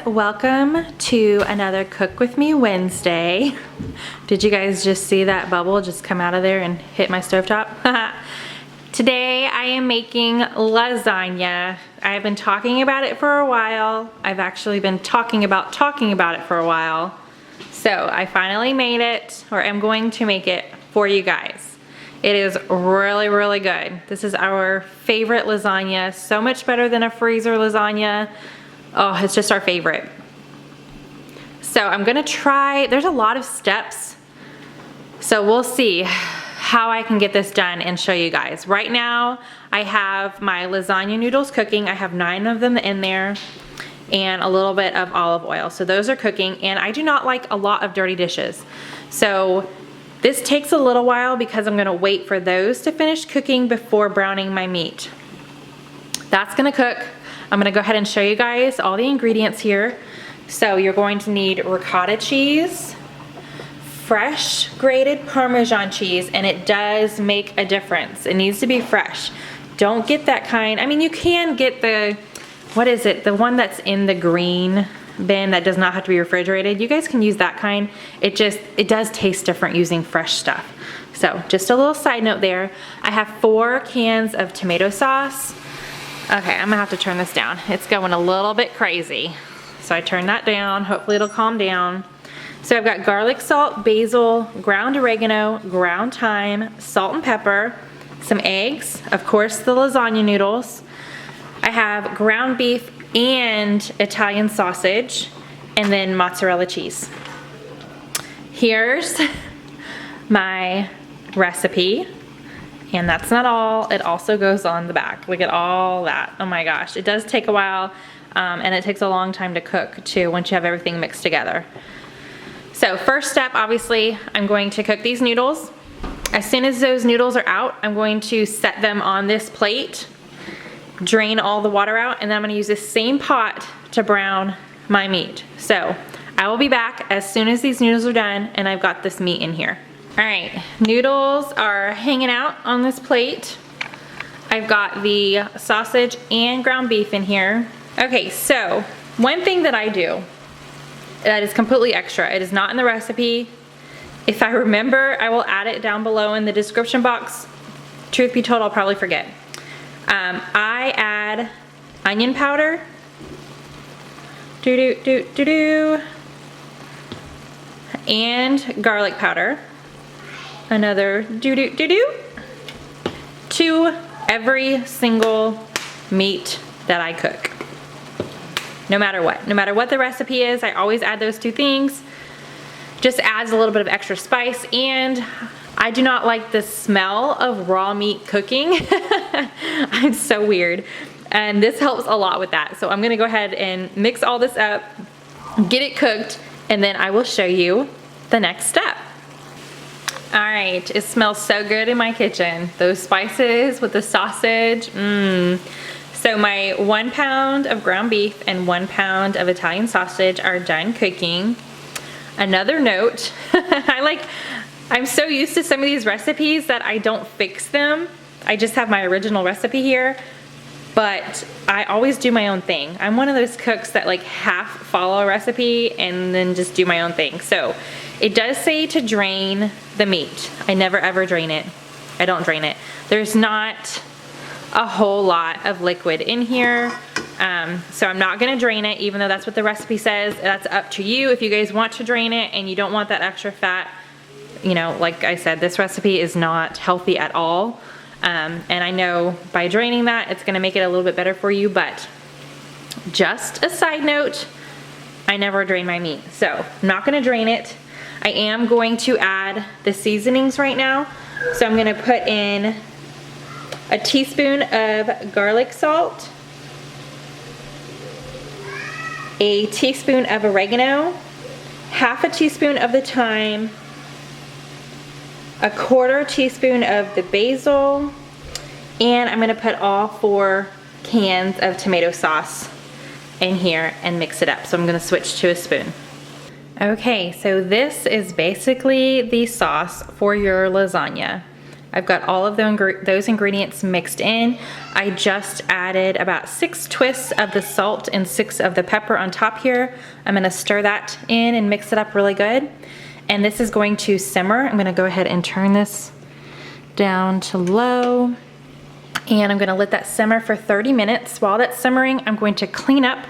welcome to another Cook With Me Wednesday. Did you guys just see that bubble just come out of there and hit my stovetop? Today I am making lasagna. I've been talking about it for a while. I've actually been talking about it for a while. So I finally made it, or am going to make it for you guys. It is really, really good. This is our favorite lasagna, so much better than a freezer lasagna. Oh, it's just our favorite. So I'm gonna try, there's a lot of steps, so we'll see how I can get this done and show you guys. Right now, I have my lasagna noodles cooking. I have 9 of them in there and a little bit of olive oil. So those are cooking, and I do not like a lot of dirty dishes. So this takes a little while because I'm gonna wait for those to finish cooking before browning my meat. That's gonna cook. I'm gonna go ahead and show you guys all the ingredients here. So you're going to need ricotta cheese, fresh grated Parmesan cheese, and it does make a difference. It needs to be fresh. Don't get that kind, I mean, you can get the, what is it? The one that's in the green bin that does not have to be refrigerated. You guys can use that kind. It does taste different using fresh stuff. So just a little side note there. I have 4 cans of tomato sauce. Okay, I'm gonna have to turn this down. It's going a little bit crazy. So I turn that down, hopefully it'll calm down. So I've got garlic, salt, basil, ground oregano, ground thyme, salt and pepper, some eggs, of course the lasagna noodles. I have ground beef and Italian sausage, and then mozzarella cheese. Here's my recipe. And that's not all, it also goes on the back. Look at all that, oh my gosh. It does take a while, and it takes a long time to cook too once you have everything mixed together. So first step, obviously, I'm going to cook these noodles. As soon as those noodles are out, I'm going to set them on this plate, drain all the water out, and then I'm gonna use this same pot to brown my meat. So I will be back as soon as these noodles are done and I've got this meat in here. All right, noodles are hanging out on this plate. I've got the sausage and ground beef in here. Okay, so one thing that I do that is completely extra, it is not in the recipe. If I remember, I will add it down below in the description box. Truth be told, I'll probably forget. I add onion powder. And garlic powder. Another to every single meat that I cook. No matter what the recipe is, I always add those 2 things. Just adds a little bit of extra spice, and I do not like the smell of raw meat cooking. It's so weird, and this helps a lot with that. So I'm gonna go ahead and mix all this up, get it cooked, and then I will show you the next step. All right, it smells so good in my kitchen. Those spices with the sausage, So my 1 pound of ground beef and 1 pound of Italian sausage are done cooking. Another note, I'm so used to some of these recipes that I don't fix them. I just have my original recipe here, but I always do my own thing. I'm one of those cooks that like half follow a recipe and then just do my own thing. So it does say to drain the meat. I never ever drain it. I don't drain it. There's not a whole lot of liquid in here. So I'm not gonna drain it, even though that's what the recipe says. That's up to you. If you guys want to drain it and you don't want that extra fat, you know, like I said, this recipe is not healthy at all. And I know by draining that, it's gonna make it a little bit better for you, but just a side note, I never drain my meat. So I'm not gonna drain it. I am going to add the seasonings right now. So I'm gonna put in a teaspoon of garlic salt, a teaspoon of oregano, half a teaspoon of the thyme, a 1/4 teaspoon of the basil, and I'm gonna put all 4 cans of tomato sauce in here and mix it up. So I'm gonna switch to a spoon. Okay, so this is basically the sauce for your lasagna. I've got all of those ingredients mixed in. I just added about 6 twists of the salt and 6 of the pepper on top here. I'm gonna stir that in and mix it up really good. And this is going to simmer. I'm gonna go ahead and turn this down to low. And I'm gonna let that simmer for 30 minutes. While that's simmering, I'm going to clean up,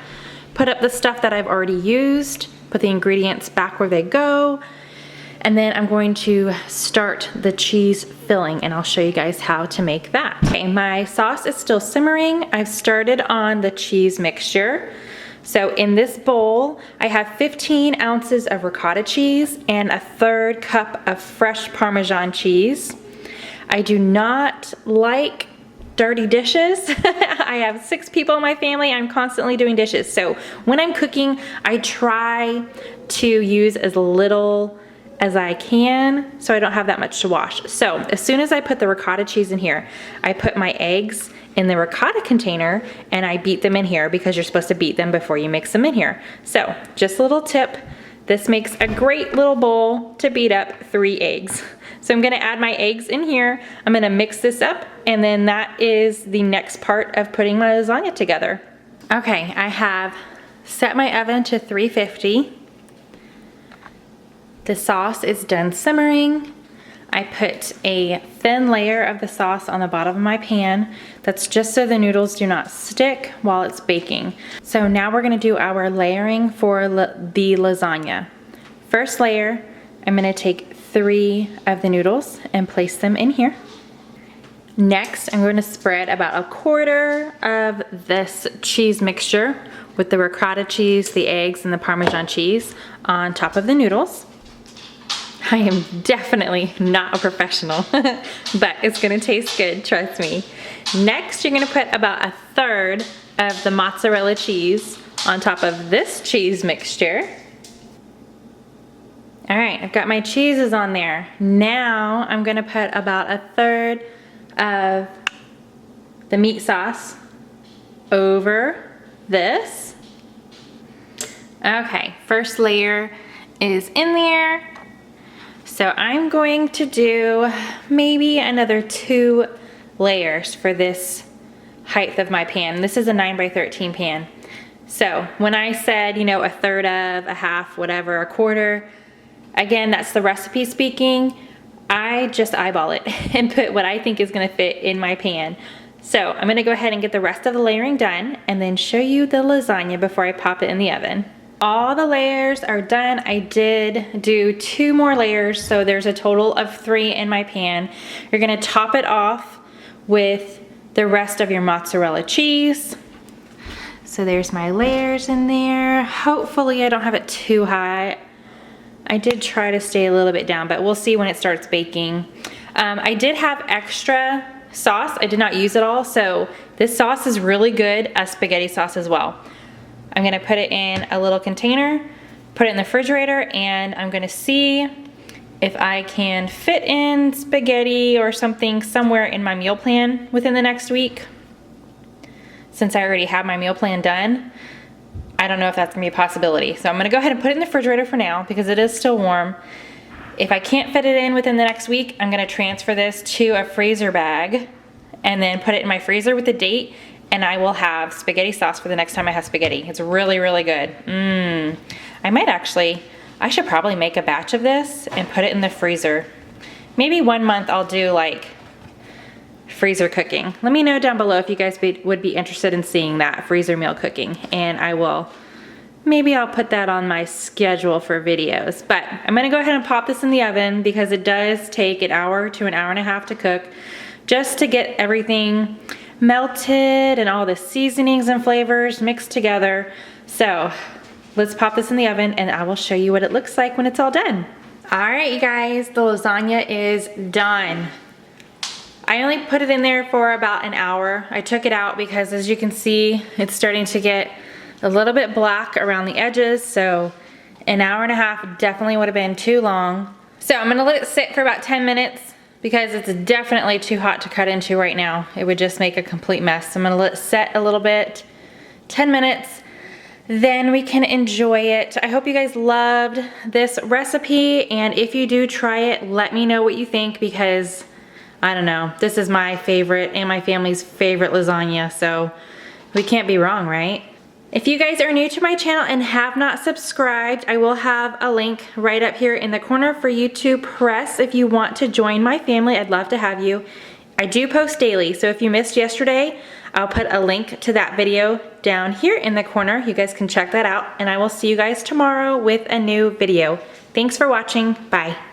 put up the stuff that I've already used, put the ingredients back where they go, and then I'm going to start the cheese filling, and I'll show you guys how to make that. Okay, my sauce is still simmering. I've started on the cheese mixture. So in this bowl, I have 15 ounces of ricotta cheese and a 1/3 cup of fresh Parmesan cheese. I do not like dirty dishes. I have 6 people in my family. I'm constantly doing dishes. So when I'm cooking, I try to use as little as I can so I don't have that much to wash. So as soon as I put the ricotta cheese in here, I put my eggs in the ricotta container and I beat them in here because you're supposed to beat them before you mix them in here. So just a little tip, this makes a great little bowl to beat up 3 eggs. So I'm gonna add my eggs in here. I'm gonna mix this up, and then that is the next part of putting my lasagna together. Okay, I have set my oven to 350. The sauce is done simmering. I put a thin layer of the sauce on the bottom of my pan. That's just so the noodles do not stick while it's baking. So now we're gonna do our layering for the lasagna. First layer, I'm gonna take 3 of the noodles and place them in here. Next, I'm going to spread about 1/4 of this cheese mixture with the ricotta cheese, the eggs, and the Parmesan cheese on top of the noodles. I am definitely not a professional, but it's gonna taste good, trust me. Next, you're gonna put about 1/3 of the mozzarella cheese on top of this cheese mixture. All right, I've got my cheeses on there. Now I'm gonna put about 1/3 of the meat sauce over this. Okay, first layer is in there. So I'm going to do maybe another 2 layers for this height of my pan. This is a 9x13 pan. So when I said, you know, 1/3 of, a half, whatever, 1/4, again, that's the recipe speaking. I just eyeball it and put what I think is gonna fit in my pan. So I'm gonna go ahead and get the rest of the layering done and then show you the lasagna before I pop it in the oven. All the layers are done. I did do 2 more layers, so there's a total of 3 in my pan. You're gonna top it off with the rest of your mozzarella cheese. So there's my layers in there. Hopefully I don't have it too high. I did try to stay a little bit down, but we'll see when it starts baking. I did have extra sauce. I did not use it all, so this sauce is really good as spaghetti sauce as well. I'm gonna put it in a little container, put it in the refrigerator, and I'm gonna see if I can fit in spaghetti or something somewhere in my meal plan within the next week. Since I already have my meal plan done, I don't know if that's gonna be a possibility. So I'm gonna go ahead and put it in the refrigerator for now because it is still warm. If I can't fit it in within the next week, I'm gonna transfer this to a freezer bag and then put it in my freezer with the date, and I will have spaghetti sauce for the next time I have spaghetti. It's really, really good. I should probably make a batch of this and put it in the freezer. Maybe 1 month I'll do like freezer cooking. Let me know down below if you guys would be interested in seeing that freezer meal cooking, and maybe I'll put that on my schedule for videos. But I'm gonna go ahead and pop this in the oven because it does take 1 hour to 1.5 hours to cook, just to get everything melted and all the seasonings and flavors mixed together. So let's pop this in the oven and I will show you what it looks like when it's all done. All right, you guys, the lasagna is done. I only put it in there for about 1 hour. I took it out because, as you can see, it's starting to get a little bit black around the edges, so 1.5 hours definitely would have been too long. So I'm gonna let it sit for about 10 minutes because it's definitely too hot to cut into right now. It would just make a complete mess. So I'm gonna let it set a little bit, 10 minutes, then we can enjoy it. I hope you guys loved this recipe, and if you do try it, let me know what you think because I don't know. This is my favorite and my family's favorite lasagna, so we can't be wrong, right? If you guys are new to my channel and have not subscribed, I will have a link right up here in the corner for you to press if you want to join my family. I'd love to have you. I do post daily, so if you missed yesterday, I'll put a link to that video down here in the corner. You guys can check that out, and I will see you guys tomorrow with a new video. Thanks for watching. Bye.